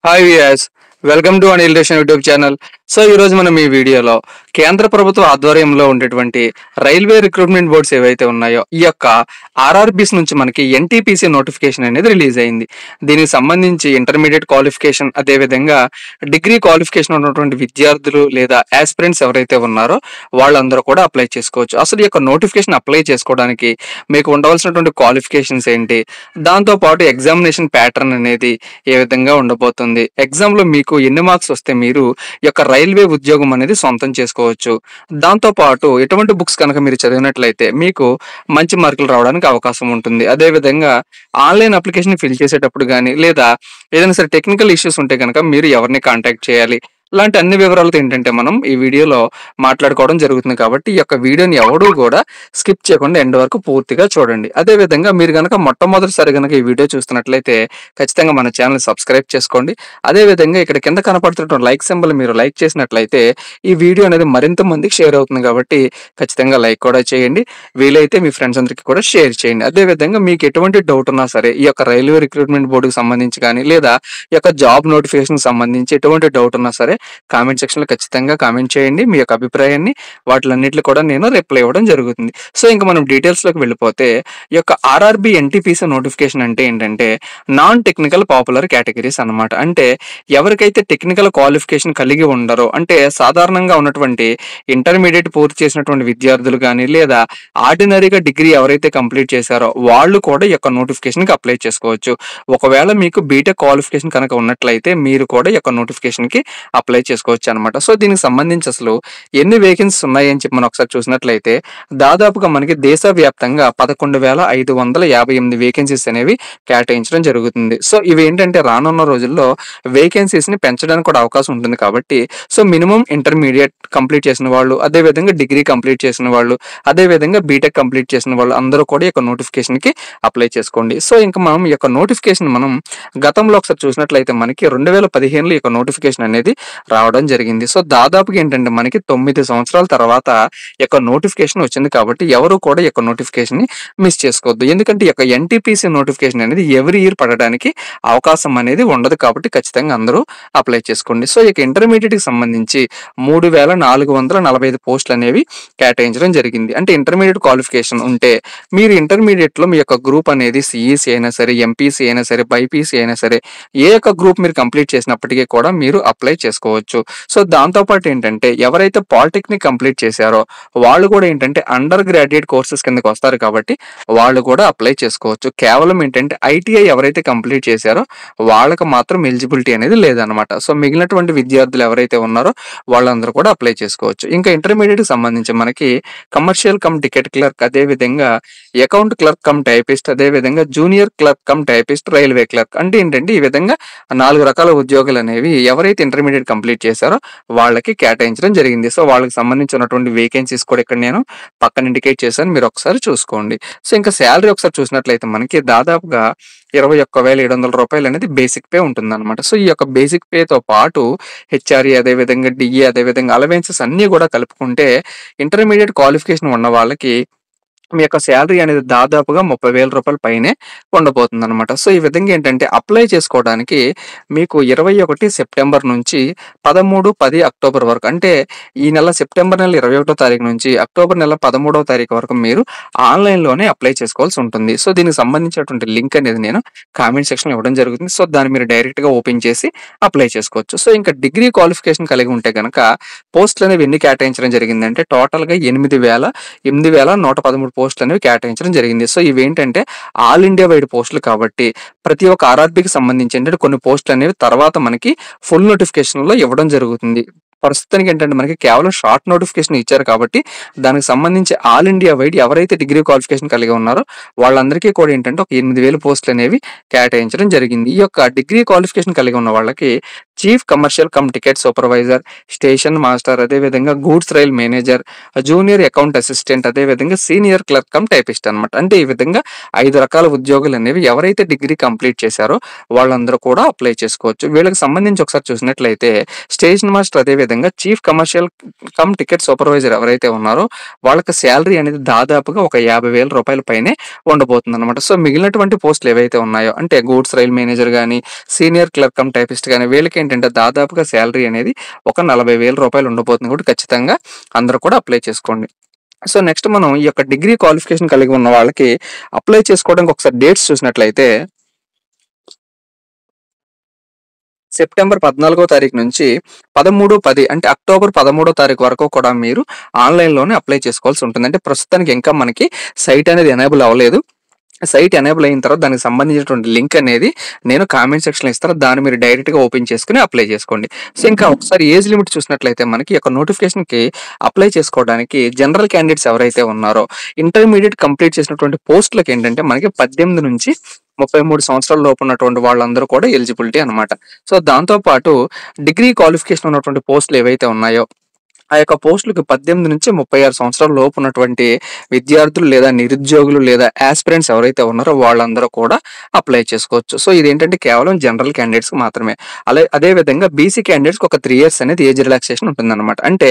Hi viewers, welcome to Anil రేషన్ YouTube channel. So ఈరోజు మనం ఈ వీడియోలో కేంద్ర ప్రభుత్వ ఆధ్వర్యంలో ఉండేటువంటి రైల్వే రిక్రూట్మెంట్ బోర్డ్స్ ఏవైతే ఉన్నాయో ఈ యొక్క ఆర్ఆర్బీస్ నుంచి మనకి ఎన్టీపీసీ నోటిఫికేషన్ అనేది రిలీజ్ అయింది. దీనికి సంబంధించి ఇంటర్మీడియట్ క్వాలిఫికేషన్, అదేవిధంగా డిగ్రీ క్వాలిఫికేషన్ ఉన్నటువంటి విద్యార్థులు లేదా ఆస్పిరెంట్స్ ఎవరైతే ఉన్నారో వాళ్ళందరూ కూడా అప్లై చేసుకోవచ్చు. అసలు ఈ యొక్క నోటిఫికేషన్ అప్లై చేసుకోవడానికి మీకు ఉండవలసినటువంటి క్వాలిఫికేషన్స్ ఏంటి, దాంతోపాటు ఎగ్జామినేషన్ ప్యాటర్న్ అనేది ఏ విధంగా ఉండబోతుంది, ఎగ్జామ్ లో మీకు ఎన్ని మార్క్స్ వస్తే మీరు ఈ యొక్క రైల్వే ఉద్యోగం అనేది సొంతం చేసుకోవచ్చు, దాంతో పాటు ఎటువంటి బుక్స్ కనుక మీరు చదివినట్లయితే మీకు మంచి మార్కులు రావడానికి అవకాశం ఉంటుంది. అదే విధంగా ఆన్లైన్ అప్లికేషన్ ఫిల్ చేసేటప్పుడు కానీ లేదా ఏదైనా సరే టెక్నికల్ ఇష్యూస్ ఉంటే కనుక మీరు ఎవరిని కాంటాక్ట్ చేయాలి, ఇలాంటి అన్ని వివరాలతో ఏంటంటే మనం ఈ వీడియోలో మాట్లాడుకోవడం జరుగుతుంది. కాబట్టి ఈ యొక్క వీడియోని ఎవడూ కూడా స్కిప్ చేయకుండా ఎండ్ వరకు పూర్తిగా చూడండి. అదే విధంగా మీరు కనుక మొట్టమొదటిసారి కనుక ఈ వీడియో చూస్తున్నట్లయితే ఖచ్చితంగా మన ఛానల్ సబ్స్క్రైబ్ చేసుకోండి. అదే విధంగా ఇక్కడ కింద కనపడుతున్న లైక్ సింబల్ మీరు లైక్ చేసినట్లయితే ఈ వీడియో అనేది మరింత మందికి షేర్ అవుతుంది. కాబట్టి ఖచ్చితంగా లైక్ కూడా చేయండి, వీలైతే మీ ఫ్రెండ్స్ అందరికీ కూడా షేర్ చేయండి. అదే విధంగా మీకు ఎటువంటి డౌట్ ఉన్నా సరే ఈ యొక్క రైల్వే రిక్రూట్మెంట్ బోర్డుకి సంబంధించి కానీ లేదా ఈ యొక్క జాబ్ నోటిఫికేషన్ సంబంధించి ఎటువంటి డౌట్ ఉన్నా సరే కామెంట్ సెక్షన్ లో ఖచ్చితంగా కామెంట్ చేయండి. మీ యొక్క అభిప్రాయాన్ని వాటిలన్నింటిలో కూడా నేను రిప్లై ఇవ్వడం జరుగుతుంది. సో ఇంకా మనం డీటెయిల్స్ లోకి వెళ్ళిపోతే ఈ యొక్క ఆర్ఆర్బి ఎన్టీపీసీ నోటిఫికేషన్ అంటే ఏంటంటే నాన్ టెక్నికల్ పాపులర్ కేటగిరీస్ అన్నమాట. అంటే ఎవరికైతే టెక్నికల్ క్వాలిఫికేషన్ కలిగి ఉండరో, అంటే సాధారణంగా ఉన్నటువంటి ఇంటర్మీడియట్ పూర్తి చేసినటువంటి విద్యార్థులు కానీ లేదా ఆర్డినరీగా డిగ్రీ ఎవరైతే కంప్లీట్ చేశారో వాళ్ళు కూడా ఈ యొక్క నోటిఫికేషన్ కి అప్లై చేసుకోవచ్చు. ఒకవేళ మీకు బీటెక్ క్వాలిఫికేషన్ కనుక ఉన్నట్లయితే మీరు కూడా ఈ యొక్క నోటిఫికేషన్ కి అప్లై చేసుకోవచ్చు అనమాట. సో దీనికి సంబంధించి అసలు ఎన్ని వేకెన్సీస్ ఉన్నాయి అని చెప్పి మనం ఒకసారి చూసినట్లయితే దాదాపుగా మనకి దేశవ్యాప్తంగా 11,558 వేకెన్సీస్ అనేవి కేటాయించడం జరుగుతుంది. సో ఇవి ఏంటంటే రానున్న రోజుల్లో వేకెన్సీస్ ని పెంచడానికి కూడా అవకాశం ఉంటుంది. కాబట్టి సో మినిమం ఇంటర్మీడియట్ కంప్లీట్ చేసిన వాళ్ళు, అదే విధంగా డిగ్రీ కంప్లీట్ చేసిన వాళ్ళు, అదే విధంగా బీటెక్ కంప్లీట్ చేసిన వాళ్ళు అందరూ కూడా ఈ యొక్క నోటిఫికేషన్ కి అప్లై చేసుకోండి. సో ఇంకా మనం ఈ యొక్క నోటిఫికేషన్ మనం గతంలో ఒకసారి చూసినట్లయితే మనకి 2015లో ఈ యొక్క నోటిఫికేషన్ అనేది రావడం జరిగింది. సో దాదాపుగా ఏంటంటే మనకి 9 సంవత్సరాల తర్వాత ఈ యొక్క నోటిఫికేషన్ వచ్చింది. కాబట్టి ఎవరు కూడా ఈ యొక్క నోటిఫికేషన్ ని మిస్ చేసుకోవద్దు. ఎందుకంటే ఈ యొక్క ఎన్టీపీసీ నోటిఫికేషన్ అనేది ఎవ్రీ ఇయర్ పడడానికి అవకాశం అనేది ఉండదు. కాబట్టి ఖచ్చితంగా అందరూ అప్లై చేసుకోండి. సో ఇక ఇంటర్మీడియట్ కి సంబంధించి 3,445 పోస్టులు అనేవి కేటాయించడం జరిగింది. అంటే ఇంటర్మీడియట్ క్వాలిఫికేషన్ ఉంటే మీరు ఇంటర్మీడియట్ లో మీ యొక్క గ్రూప్ అనేది సిఈసి అయినా సరే, ఎంపీసీ అయినా సరే, బైపీసీ అయినా సరే, ఏ యొక్క గ్రూప్ మీరు కంప్లీట్ చేసినప్పటికీ కూడా మీరు అప్లై చేసుకోవచ్చు. సో దాంతో పాటు ఏంటంటే ఎవరైతే పాలిటెక్నిక్ కంప్లీట్ చేశారో వాళ్ళు కూడా ఏంటంటే అండర్ గ్రాడ్యుయేట్ కోర్సెస్ కిందకి వస్తారు. కాబట్టి వాళ్ళు కూడా అప్లై చేసుకోవచ్చు. కేవలం ఏంటంటే ఐటీఐ ఎవరైతే కంప్లీట్ చేశారో వాళ్ళకి మాత్రం ఎలిజిబిలిటీ అనేది లేదనమాట. సో మిగిలినటువంటి విద్యార్థులు ఎవరైతే ఉన్నారో వాళ్ళందరూ కూడా అప్లై చేసుకోవచ్చు. ఇంకా ఇంటర్మీడియట్ కి సంబంధించి మనకి కమర్షియల్ కమ్ టికెట్ క్లర్క్, అదే విధంగా అకౌంట్ క్లర్క్ కమ్ టైపిస్ట్, అదే విధంగా junior clerk cum typist, railway clerk, అంటే ఏంటంటే ఈ విధంగా 4 రకాల ఉద్యోగాలు అనేవి ఎవరైతే ఇంటర్మీడియట్ కంప్లీట్ చేశారో వాళ్ళకి కేటాయించడం జరిగింది. సో వాళ్ళకి సంబంధించినటువంటి వేకెన్సీస్ కూడా ఇక్కడ నేను పక్కన ఇండికేట్ చేశాను, మీరు ఒకసారి చూసుకోండి. సో ఇంకా శాలరీ ఒకసారి చూసినట్లయితే మనకి దాదాపుగా 21,700 రూపాయలు అనేది బేసిక్ పే ఉంటుంది అనమాట. సో ఈ యొక్క బేసిక్ పేతో పాటు హెచ్ఆర్ఏ, అదేవిధంగా డిఏ, అదేవిధంగా అలవెన్సెస్ అన్ని కూడా కలుపుకుంటే ఇంటర్మీడియట్ క్వాలిఫికేషన్ ఉన్న వాళ్ళకి మీ యొక్క శాలరీ అనేది దాదాపుగా 30,000 రూపాయల పైనే ఉండబోతుంది అనమాట. సో ఈ విధంగా ఏంటంటే అప్లై చేసుకోవడానికి మీకు 21 సెప్టెంబర్ నుంచి 13-10 అక్టోబర్ వరకు, అంటే ఈ నెల సెప్టెంబర్ నెల 21వ తారీఖు నుంచి అక్టోబర్ నెల 13వ తారీఖు వరకు మీరు ఆన్లైన్లోనే అప్లై చేసుకోవాల్సి ఉంటుంది. సో దీనికి సంబంధించినటువంటి లింక్ అనేది నేను కామెంట్ సెక్షన్లో ఇవ్వడం జరుగుతుంది. సో దాన్ని మీరు డైరెక్ట్గా ఓపెన్ చేసి అప్లై చేసుకోవచ్చు. సో ఇంకా డిగ్రీ క్వాలిఫికేషన్ కలిగి ఉంటే కనుక పోస్టులు అనేవి ఎన్ని కేటాయించడం జరిగిందంటే టోటల్గా 8,113 పోస్టులు అనేవి కేటాయించడం జరిగింది. సో ఇవేంటంటే ఆల్ ఇండియా వైడ్ పోస్టులు. కాబట్టి ప్రతి ఒక్క ఆర్ఆర్బీకి సంబంధించి ఏంటంటే కొన్ని పోస్టులు అనేవి తర్వాత మనకి ఫుల్ నోటిఫికేషన్ లో ఇవ్వడం జరుగుతుంది. ప్రస్తుతానికి ఏంటంటే మనకి కేవలం షార్ట్ నోటిఫికేషన్ ఇచ్చారు. కాబట్టి దానికి సంబంధించి ఆల్ ఇండియా వైడ్ ఎవరైతే డిగ్రీ క్వాలిఫికేషన్ కలిగి ఉన్నారో వాళ్ళందరికీ కూడా ఏంటంటే ఒక 8,000 పోస్టులు అనేవి కేటాయించడం జరిగింది. ఈ యొక్క డిగ్రీ క్వాలిఫికేషన్ కలిగి ఉన్న వాళ్ళకి chief commercial cum ticket supervisor, station master, అదేవిధంగా goods rail manager, junior account assistant, అదేవిధంగా సీనియర్ క్లర్క్ కమ్ టైపిస్ట్ అనమాట. అంటే ఈ విధంగా 5 రకాల ఉద్యోగులు అనేవి ఎవరైతే డిగ్రీ కంప్లీట్ చేశారో వాళ్ళందరూ కూడా అప్లై చేసుకోవచ్చు. వీళ్ళకి సంబంధించి ఒకసారి చూసినట్లయితే స్టేషన్ మాస్టర్ అదేవిధంగా chief commercial cum ticket supervisor ఎవరైతే ఉన్నారో వాళ్ళకి శాలరీ అనేది దాదాపుగా ఒక 50,000 రూపాయల పైనే ఉండబోతుంది అనమాట. సో మిగిలినటువంటి పోస్టులు ఏవైతే ఉన్నాయో అంటే గూడ్స్ రైల్ మేనేజర్ కానీ, సీనియర్ క్లర్క్ కమ్ టైపిస్ట్ కానీ వీళ్ళకి ఏంటంటే దాదాపుగా శాలరీ అనేది ఒక 40,000 రూపాయలు ఉండబోతుంది కాబట్టి ఖచ్చితంగా అందరూ కూడా అప్లై చేసుకోండి. సో నెక్స్ట్ మనం ఈ యొక్క డిగ్రీ క్వాలిఫికేషన్ కలిగి ఉన్న వాళ్ళకి అప్లై చేసుకోవడానికి ఒకసారి డేట్స్ చూసినట్లయితే సెప్టెంబర్ 14వ తారీఖు నుంచి 13/10 అంటే అక్టోబర్ 13వ తారీఖు వరకు కూడా మీరు ఆన్లైన్‌లోనే అప్లై చేసుకోవాల్సి ఉంటుంది. అంటే ప్రస్తుతానికి ఇంకా మనకి సైట్ అనేది ఎనేబుల్ అవ్వలేదు. సైట్ ఎనేబుల్ అయిన తర్వాత దానికి సంబంధించినటువంటి లింక్ అనేది నేను కామెంట్ సెక్షన్‌లో ఇస్తాను. దాన్ని మీరు డైరెక్ట్‌గా ఓపెన్ చేసుకొని అప్లై చేసుకోండి. సో ఇంకా ఒకసారి ఏజ్ లిమిట్ చూసినట్లయితే మనకి ఈ యొక్క నోటిఫికేషన్‌కి అప్లై చేసుకోవడానికి జనరల్ క్యాండిడేట్స్ ఎవరైతే ఉన్నారో ఇంటర్మీడియేట్ కంప్లీట్ చేసినటువంటి పోస్టులకి ఏంటంటే మనకి 18 నుంచి 33 సంవత్సరాల లోపు ఉన్నటువంటి వాళ్ళందరూ కూడా ఎలిజిబిలిటీ అనమాట. సో దాంతో పాటు డిగ్రీ క్వాలిఫికేషన్ ఉన్నటువంటి పోస్టులు ఏవైతే ఉన్నాయో ఆ యొక్క పోస్టులకు 18 నుంచి 36 సంవత్సరాల లోపు ఉన్నటువంటి విద్యార్థులు లేదా నిరుద్యోగులు లేదా యాస్పిరెంట్స్ ఎవరైతే ఉన్నారో వాళ్ళందరూ కూడా అప్లై చేసుకోవచ్చు. సో ఇదేంటంటే కేవలం జనరల్ క్యాండిడేట్స్‌కి మాత్రమే. అదే విధంగా బీసీ క్యాండిడేట్స్‌కి ఒక 3 ఇయర్స్ అనేది ఏజ్ రిలాక్సేషన్ ఉంటుందన్నమాట. అంటే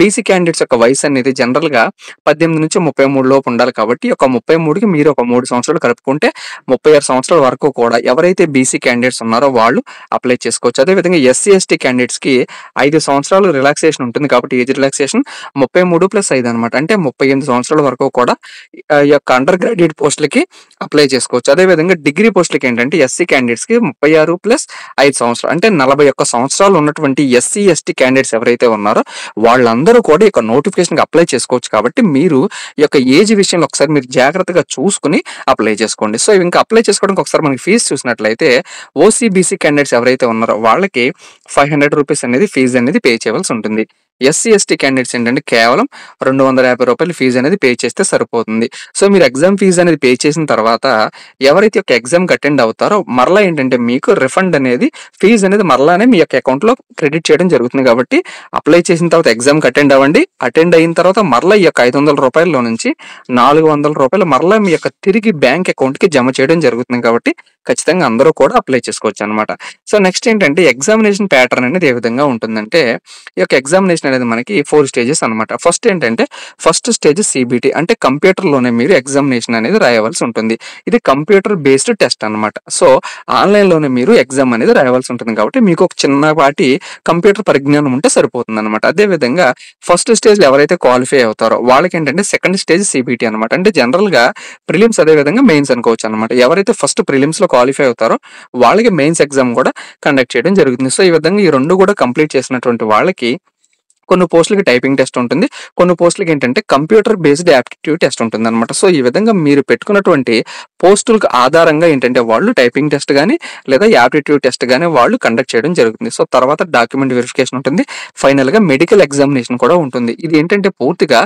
బీసీ క్యాండిడేట్స్ యొక్క వయసు అనేది జనరల్‌గా 18 నుంచి 33 లోపు ఉండాలి కాబట్టి ఒక 33కి మీరు ఒక 3 సంవత్సరాలు కలుపుకుంటే 36 సంవత్సరాల వరకు కూడా ఎవరైతే బీసీ క్యాండిడేట్స్ ఉన్నారో వాళ్ళు అప్లై చేసుకోవచ్చు. అదేవిధంగా ఎస్సీ, ఎస్టీ క్యాండిడేట్స్‌కి 5 సంవత్సరాలు రిలాక్సేషన్ ఉంటుంది కాబట్టి ఏజ్ రిలాక్సేషన్ 33+5 అనమాట. అంటే 38 సంవత్సరాల వరకు కూడా ఈ యొక్క అండర్ గ్రాడ్యుయేట్ పోస్టులకి అప్లై చేసుకోవచ్చు. అదేవిధంగా డిగ్రీ పోస్టులకి ఏంటంటే ఎస్సీ క్యాండిడేట్స్‌కి 36+5 సంవత్సరాలు అంటే 41 సంవత్సరాలు ఉన్నటువంటి ఎస్సీ, ఎస్టీ క్యాండిడేట్స్ ఎవరైతే ఉన్నారో వాళ్ళందరూ కూడా ఈ యొక్క నోటిఫికేషన్‌కి అప్లై చేసుకోవచ్చు. కాబట్టి మీరు ఈ యొక్క ఏజ్ విషయంలో ఒకసారి మీరు జాగ్రత్తగా చూసుకొని అప్లై చేసుకోండి. సో ఇంకా అప్లై చేసుకోవడానికి ఒకసారి మనకి ఫీజు చూసినట్లయితే ఓసీ, బీసీ క్యాండిడేట్స్ ఎవరైతే ఉన్నారో వాళ్ళకి 500 రూపీస్ అనేది ఫీజు అనేది పే చేయవలసి ఉంటుంది. ఎస్సీ, ఎస్టీ క్యాండిడేట్స్ ఏంటంటే కేవలం 250 రూపాయలు ఫీజు అనేది పే చేస్తే సరిపోతుంది. సో మీరు ఎగ్జామ్ ఫీజు అనేది పే చేసిన తర్వాత ఎవరైతే ఒక ఎగ్జామ్‌కి అటెండ్ అవుతారో మరలా ఏంటంటే మీకు రిఫండ్ అనేది ఫీజు అనేది మరలానే మీ యొక్క అకౌంట్‌లో క్రెడిట్ చేయడం జరుగుతుంది. కాబట్టి అప్లై చేసిన తర్వాత ఎగ్జామ్‌కి అటెండ్ అవ్వండి. అటెండ్ అయిన తర్వాత మరలా ఈ యొక్క 500 రూపాయల్లో నుంచి 400 రూపాయలు మరలా మీ యొక్క తిరిగి బ్యాంక్ అకౌంట్‌కి జమ చేయడం జరుగుతుంది. కాబట్టి ఖచ్చితంగా అందరూ కూడా అప్లై చేసుకోవచ్చు అనమాట. సో నెక్స్ట్ ఏంటంటే ఎగ్జామినేషన్ ప్యాటర్న్ అనేది ఏ విధంగా ఉంటుందంటే ఈ యొక్క ఎగ్జామినేషన్ అనేది మనకి 4 స్టేజెస్ అనమాట. ఫస్ట్ ఏంటంటే ఫస్ట్ స్టేజ్ సిబిటి అంటే కంప్యూటర్‌లోనే మీరు ఎగ్జామినేషన్ అనేది రాయవలసి ఉంటుంది. ఇది కంప్యూటర్ బేస్డ్ టెస్ట్ అనమాట. సో ఆన్‌లైన్‌లోనే మీరు ఎగ్జామ్ అనేది రాయవలసి ఉంటుంది కాబట్టి మీకు ఒక చిన్నపాటి కంప్యూటర్ పరిజ్ఞానం ఉంటే సరిపోతుందన్నమాట. అదే విధంగా ఫస్ట్ స్టేజ్‌లో ఎవరైతే క్వాలిఫై అవుతారో వాళ్ళకి ఏంటంటే సెకండ్ స్టేజ్ సిబిటి అనమాట. అంటే జనరల్‌గా ప్రిలిమ్స్ అదే విధంగా మెయిన్స్ అనుకోవచ్చు అనమాట. ఎవరైతే ఫస్ట్ ప్రిలిమ్స్‌లో క్వాలిఫై అవుతారో వాళ్ళకి మెయిన్స్ ఎగ్జామ్ కూడా కండక్ట్ చేయడం జరుగుతుంది. సో ఈ విధంగా ఈ 2 కూడా కంప్లీట్ చేసినటువంటి వాళ్ళకి కొన్ని పోస్టులకి టైపింగ్ టెస్ట్ ఉంటుంది. కొన్ని పోస్టులకి ఏంటంటే కంప్యూటర్ బేస్డ్ యాప్టిట్యూడ్ టెస్ట్ ఉంటుందన్నమాట. సో ఈ విధంగా మీరు పెట్టుకున్నటువంటి పోస్టులకు ఆధారంగా ఏంటంటే వాళ్ళు టైపింగ్ టెస్ట్ గానీ లేదా యాప్టిట్యూడ్ టెస్ట్ గానీ వాళ్ళు కండక్ట్ చేయడం జరుగుతుంది. సో తర్వాత డాక్యుమెంట్ వెరిఫికేషన్ ఉంటుంది. ఫైనల్‌గా మెడికల్ ఎగ్జామినేషన్ కూడా ఉంటుంది. ఇది ఏంటంటే పూర్తిగా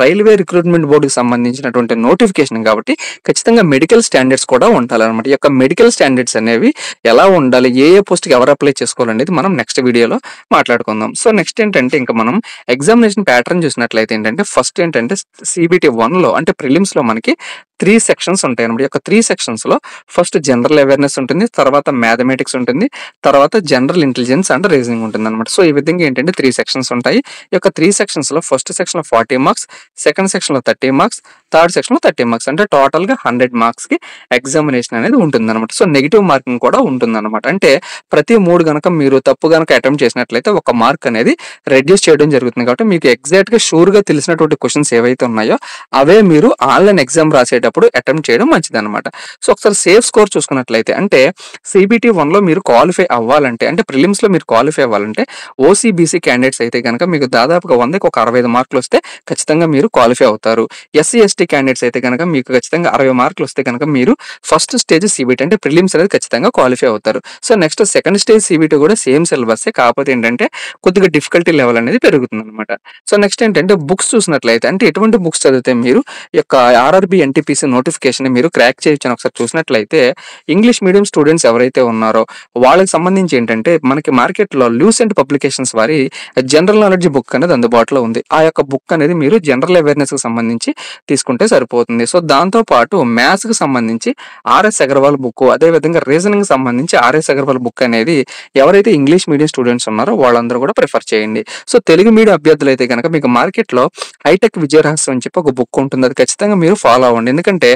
రైల్వే రిక్రూట్మెంట్ బోర్డుకి సంబంధించినటువంటి నోటిఫికేషన్ కాబట్టి ఖచ్చితంగా మెడికల్ స్టాండర్డ్స్ కూడా ఉండాలన్నమాట. ఈ యొక్క మెడికల్ స్టాండర్డ్స్ అనేవి ఎలా ఉండాలి, ఏ పోస్ట్‌కి ఎవరు అప్లై చేసుకోవాలనేది మనం నెక్స్ట్ వీడియోలో మాట్లాడుకుందాం. సో నెక్స్ట్ ఏంటంటే ఇంకా మనం ఎగ్జామినేషన్ ప్యాటర్న్ చూసినట్లయితే ఏంటంటే ఫస్ట్ ఏంటంటే సిబిటి 1లో అంటే ప్రిలిమ్స్‌లో మనకి 3 సెక్షన్స్ ఉంటాయన్నమాట. ఈ యొక్క 3 సెక్షన్స్‌లో ఫస్ట్ జనరల్ అవేర్‌నెస్ ఉంటుంది. తర్వాత మ్యాథమెటిక్స్ ఉంటుంది. తర్వాత జనరల్ ఇంటెలిజెన్స్ అండ్ రీజనింగ్ ఉంటుందన్నమాట. సో ఈ విధంగా ఏంటంటే 3 సెక్షన్స్ ఉంటాయి. ఈ యొక్క 3 సెక్షన్స్‌లో ఫస్ట్ సెక్షన్‌లో 40 మార్క్స్, సెకండ్ సెక్షన్‌లో 30 మార్క్స్, థర్డ్ సెక్షన్‌లో 30 మార్క్స్ అంటే టోటల్‌గా 100 మార్క్స్‌కి ఎగ్జామినేషన్ అనేది ఉంటుందన్నమాట. సో నెగెటివ్ మార్కింగ్ కూడా ఉంటుందన్నమాట. అంటే ప్రతి 3 గనక మీరు తప్పు గనక అటెంప్ట్ చేసినట్లయితే ఒక మార్క్ అనేది రెడ్యూస్ చేయడం జరుగుతుంది. కాబట్టి మీకు ఎగ్జాక్ట్‌గా షూర్‌గా తెలిసినటువంటి క్వెషన్స్ ఏవైతే ఉన్నాయో అవే మీరు ఆన్‌లైన్ ఎగ్జామ్ రాసేటప్పుడు అటెంప్ట్ చేయడం మంచిదన్నమాట. సో ఒకసారి సేఫ్ స్కోర్ చూసుకున్నట్లయితే అంటే సిబిటి 1లో మీరు క్వాలిఫై అవ్వాలంటే అంటే ప్రిలిమ్స్‌లో మీరు క్వాలిఫై అవ్వాలంటే ఓసీ, బీసీ క్యాండిడేట్స్ అయితే గనక మీకు దాదాపుగా 100కి ఒక 65 మార్కులు వస్తే ఖచ్చితంగా మీరు క్వాలిఫై అవుతారు. ఎస్సీ, ఎస్టీ క్యాండిడేట్స్ అయితే గనక మీకు ఖచ్చితంగా 60 మార్కులు వస్తే గనక మీరు ఫస్ట్ స్టేజ్ సిబిటి అంటే ప్రిలిమ్స్ అనేది ఖచ్చితంగా క్వాలిఫై అవుతారు. So next second stage CBT కూడా సేమ్ సిలబస్సే కాకపోతే ఏంటంటే కొద్దిగా డిఫికల్టీ లెవెల్ అనేది పెరుగుతుందనమాట. సో నెక్స్ట్ ఏంటంటే బుక్స్ చూసినట్లయితే అంటే ఎటువంటి బుక్స్ చదివితే మీరు ఈ యొక్క ఆర్ఆర్‌బీ, ఎన్‌టీపీసీ నోటిఫికేషన్‌ని మీరు క్రాక్ చేయొచ్చని ఒకసారి చూసినట్లయితే ఇంగ్లీష్ మీడియం స్టూడెంట్స్ ఎవరైతే ఉన్నారో వాళ్ళకి సంబంధించి ఏంటంటే మనకి మార్కెట్‌లో లూసెంట్ పబ్లికేషన్స్ వారి జనరల్ నాలెడ్జ్ బుక్ అనేది అందుబాటులో ఉంది. ఆ యొక్క బుక్ అనేది మీరు జనరల్ అవేర్‌నెస్‌కి సంబంధించి తీసుకుంటే సరిపోతుంది. సో దాంతో పాటు మ్యాథ్స్‌కి సంబంధించి ఆర్ఎస్ అగర్వాల్ బుక్, అదే విధంగా రీజనింగ్‌కి సంబంధించి ఆర్ఎస్ అగర్వాల్ బుక్ అనేది ఎవరైతే ఇంగ్లీష్ మీడియం స్టూడెంట్స్ ఉన్నారో వాళ్ళందరూ కూడా ప్రిఫర్ చేయండి. సో తెలుగు మీడియం అభ్యర్థులైతే గనక మీకు మార్కెట్‌లో హైటెక్ విజయరహస్యం అని చెప్పి ఒక బుక్ ఉంటుంది. అది ఖచ్చితంగా మీరు ఫాలో అవ్వండి. ఎందుకంటే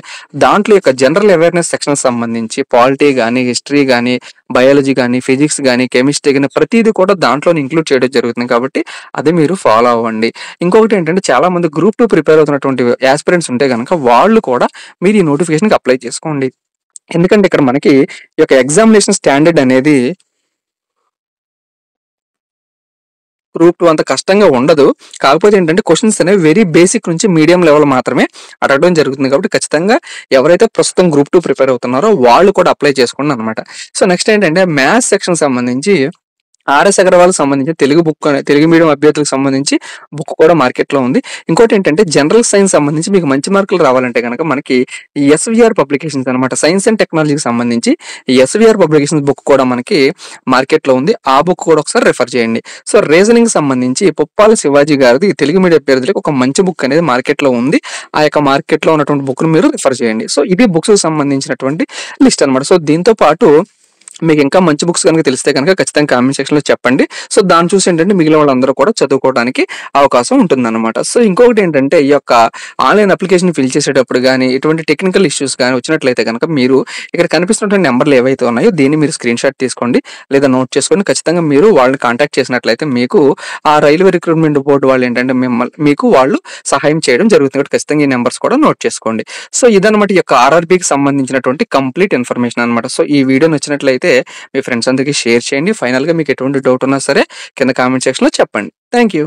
దాంట్లో యొక్క జనరల్ అవేర్‌నెస్ సెక్షన్‌కి సంబంధించి పాలిటీ గాని, హిస్టరీ గాని, బయాలజీ గాని, ఫిజిక్స్ గాని, కెమిస్ట్రీ గాని ప్రతీది కూడా దాంట్లోనే ఇంక్లూడ్ చేయడం జరుగుతుంది కాబట్టి అది మీరు ఫాలో అవ్వండి. ఇంకొకటి ఏంటంటే చాలా మంది గ్రూప్ 2 ప్రిపేర్ అవుతున్నటువంటి యాస్పిరెంట్స్ ఉంటే గనక వాళ్ళు కూడా మీరు ఈ నోటిఫికేషన్‌కి అప్లై చేసుకోండి. ఎందుకంటే ఇక్కడ మనకి ఈ యొక్క ఎగ్జామినేషన్ స్టాండర్డ్ అనేది గ్రూప్ 2 అంత కష్టంగా ఉండదు. కాకపోతే ఏంటంటే క్వెషన్స్ అనేవి వెరీ బేసిక్ నుంచి మీడియం లెవెల్ మాత్రమే అడగడం జరుగుతుంది. కాబట్టి ఖచ్చితంగా ఎవరైతే ప్రస్తుతం గ్రూప్ 2 ప్రిపేర్ అవుతున్నారో వాళ్ళు కూడా అప్లై చేసుకోండి అనమాట. సో నెక్స్ట్ ఏంటంటే మ్యాథ్స్ సెక్షన్ సంబంధించి ఆర్ఎస్ అగర్వాల్‌కి సంబంధించి తెలుగు బుక్ తెలుగు మీడియం అభ్యర్థులకు సంబంధించి బుక్ కూడా మార్కెట్‌లో ఉంది. ఇంకోటి ఏంటంటే జనరల్ సైన్స్ సంబంధించి మీకు మంచి మార్కులు రావాలంటే గనక మనకి ఈ ఎస్‌వీఆర్ పబ్లికేషన్స్ అనమాట. సైన్స్ అండ్ టెక్నాలజీకి సంబంధించి ఈ ఎస్‌వీఆర్ పబ్లికేషన్స్ బుక్ కూడా మనకి మార్కెట్‌లో ఉంది. ఆ బుక్ కూడా ఒకసారి రిఫర్ చేయండి. సో రీజనింగ్‌కి సంబంధించి పుప్పాల శివాజీ గారిది తెలుగు మీడియం అభ్యర్థులకు ఒక మంచి బుక్ అనేది మార్కెట్‌లో ఉంది. ఆ యొక్క మార్కెట్‌లో ఉన్నటువంటి బుక్‌ని మీరు రిఫర్ చేయండి. సో ఇది బుక్స్‌కి సంబంధించినటువంటి లిస్ట్ అనమాట. సో దీంతో పాటు మీకు ఇంకా మంచి బుక్స్ కనుక తెలిస్తే కనుక ఖచ్చితంగా కామెంట్ సెక్షన్‌లో చెప్పండి. సో దాన్ని చూసి ఏంటంటే మిగిలిన వాళ్ళందరూ కూడా చదువుకోవడానికి అవకాశం ఉంటుందన్నమాట. సో ఇంకొకటి ఏంటంటే ఈ యొక్క ఆన్‌లైన్ అప్లికేషన్ ఫిల్ చేసేటప్పుడు గాని, ఎటువంటి టెక్నికల్ ఇష్యూస్ గాని వచ్చినట్లయితే గనక మీరు ఇక్కడ కనిపిస్తున్నటువంటి నంబర్‌లు ఏవైతే ఉన్నాయో దీన్ని మీరు స్క్రీన్‌షాట్ తీసుకోండి. లేదా నోట్ చేసుకొని ఖచ్చితంగా మీరు వాళ్ళని కాంటాక్ట్ చేసినట్లయితే మీకు ఆ రైల్వే రిక్రూట్‌మెంట్ బోర్డ్ వాళ్ళు ఏంటంటే మీకు వాళ్ళు సహాయం చేయడం జరుగుతుంది. కాబట్టి ఖచ్చితంగా ఈ నంబర్స్ కూడా నోట్ చేసుకోండి. సో ఇదన్నమాట ఈ యొక్క ఆర్ఆర్‌బీకి సంబంధించినటువంటి కంప్లీట్ ఇన్ఫర్మేషన్ అన్నమాట. సో ఈ వీడియో నచ్చినట్లయితే మీ ఫ్రెండ్స్ అందరికీ షేర్ చేయండి. ఫైనల్‌గా మీకు ఎటువంటి డౌట్ ఉన్నా సరే కింద కామెంట్ సెక్షన్‌లో చెప్పండి. Thank you.